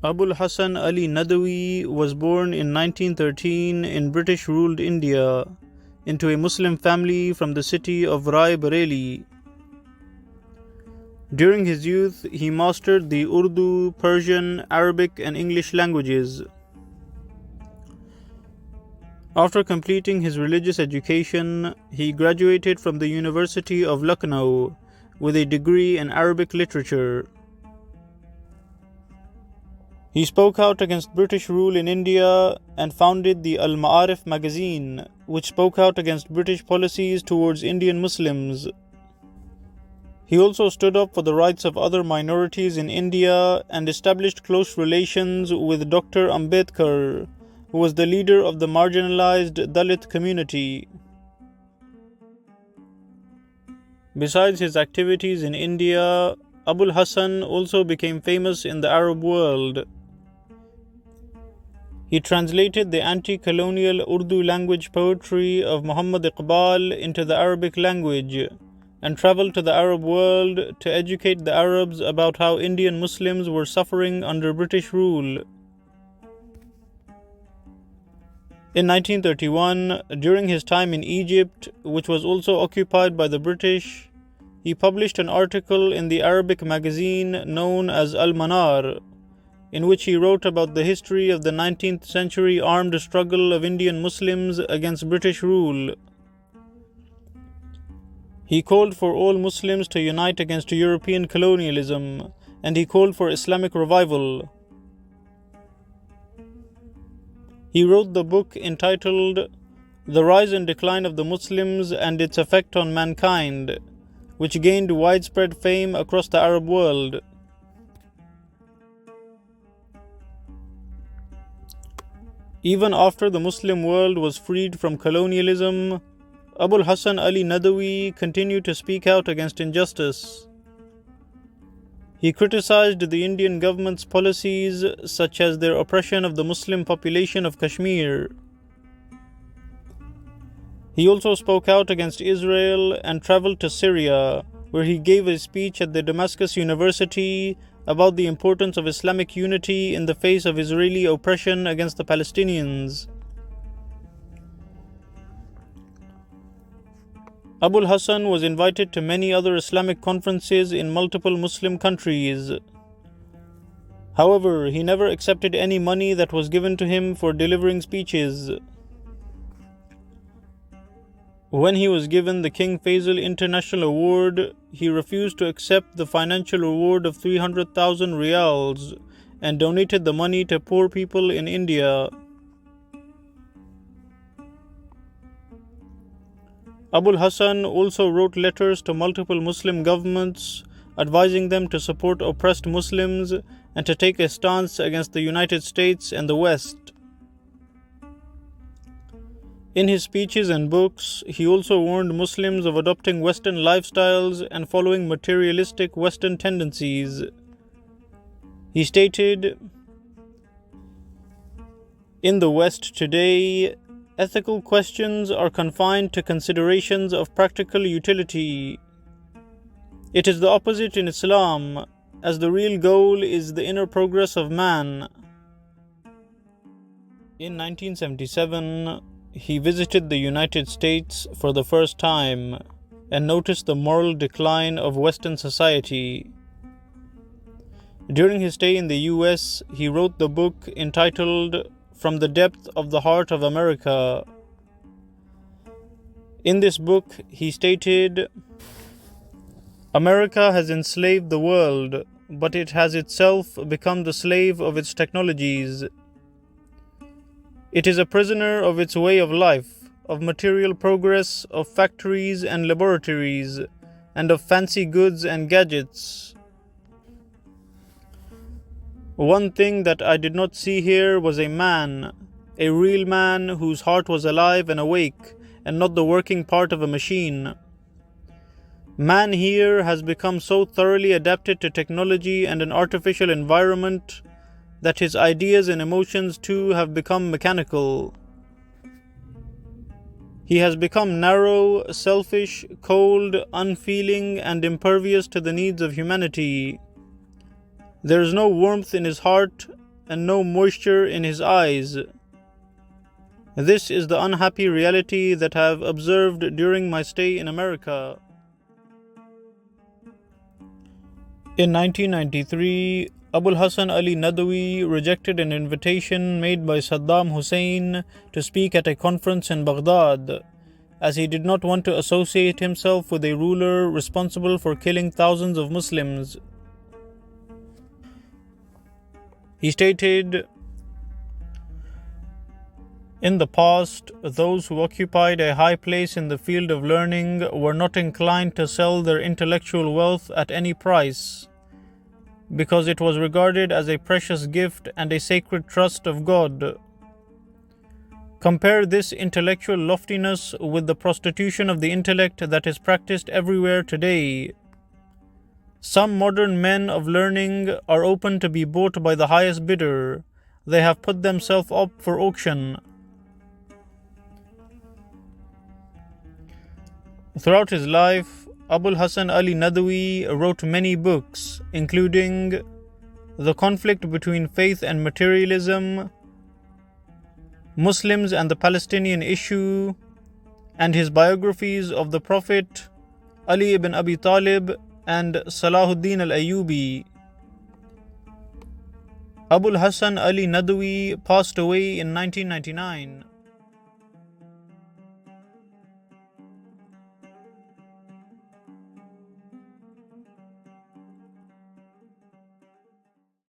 Abul Hasan Ali Nadwi was born in 1913 in British-ruled India into a Muslim family from the city of Rai Bareli. During his youth, he mastered the Urdu, Persian, Arabic, and English languages. After completing his religious education, he graduated from the University of Lucknow with a degree in Arabic literature. He spoke out against British rule in India and founded the Al-Ma'arif magazine, which spoke out against British policies towards Indian Muslims. He also stood up for the rights of other minorities in India and established close relations with Dr. Ambedkar, who was the leader of the marginalized Dalit community. Besides his activities in India, Abul Hasan also became famous in the Arab world. He translated the anti-colonial Urdu language poetry of Muhammad Iqbal into the Arabic language and traveled to the Arab world to educate the Arabs about how Indian Muslims were suffering under British rule. In 1931, during his time in Egypt, which was also occupied by the British, he published an article in the Arabic magazine known as Al-Manar, in which he wrote about the history of the 19th century armed struggle of Indian Muslims against British rule. He called for all Muslims to unite against European colonialism, and he called for Islamic revival. He wrote the book entitled The Rise and Decline of the Muslims and Its Effect on Mankind, which gained widespread fame across the Arab world. Even after the Muslim world was freed from colonialism, Abul Hasan Ali Nadwi continued to speak out against injustice. He criticized the Indian government's policies, such as their oppression of the Muslim population of Kashmir. He also spoke out against Israel and traveled to Syria, where he gave a speech at the Damascus University about the importance of Islamic unity in the face of Israeli oppression against the Palestinians. Abul Hasan was invited to many other Islamic conferences in multiple Muslim countries. However, he never accepted any money that was given to him for delivering speeches. When he was given the King Faisal International Award, he refused to accept the financial reward of 300,000 riyals and donated the money to poor people in India. Abul Hasan also wrote letters to multiple Muslim governments, advising them to support oppressed Muslims and to take a stance against the United States and the West. In his speeches and books, he also warned Muslims of adopting Western lifestyles and following materialistic Western tendencies. He stated, "In the West today, ethical questions are confined to considerations of practical utility. It is the opposite in Islam, as the real goal is the inner progress of man." In 1977, he visited the United States for the first time and noticed the moral decline of Western society. During his stay in the US, he wrote the book entitled From the Depth of the Heart of America. In this book, he stated, "America has enslaved the world, but it has itself become the slave of its technologies. It is a prisoner of its way of life, of material progress, of factories and laboratories, and of fancy goods and gadgets. One thing that I did not see here was a man, a real man whose heart was alive and awake, and not the working part of a machine. Man here has become so thoroughly adapted to technology and an artificial environment that his ideas and emotions too have become mechanical. He has become narrow, selfish, cold, unfeeling, and impervious to the needs of humanity. There is no warmth in his heart, and no moisture in his eyes. This is the unhappy reality that I have observed during my stay in America. In 1993, Abul Hasan Ali Nadwi rejected an invitation made by Saddam Hussein to speak at a conference in Baghdad, as he did not want to associate himself with a ruler responsible for killing thousands of Muslims. He stated, "In the past, those who occupied a high place in the field of learning were not inclined to sell their intellectual wealth at any price, because it was regarded as a precious gift and a sacred trust of God. Compare this intellectual loftiness with the prostitution of the intellect that is practiced everywhere today. Some modern men of learning are open to be bought by the highest bidder. They have put themselves up for auction." Throughout his life, Abul Hasan Ali Nadwi wrote many books, including The Conflict Between Faith and Materialism, Muslims and the Palestinian Issue, and his biographies of the Prophet, Ali ibn Abi Talib, and Salahuddin al-Ayyubi. Abul Hasan Ali Nadwi passed away in 1999.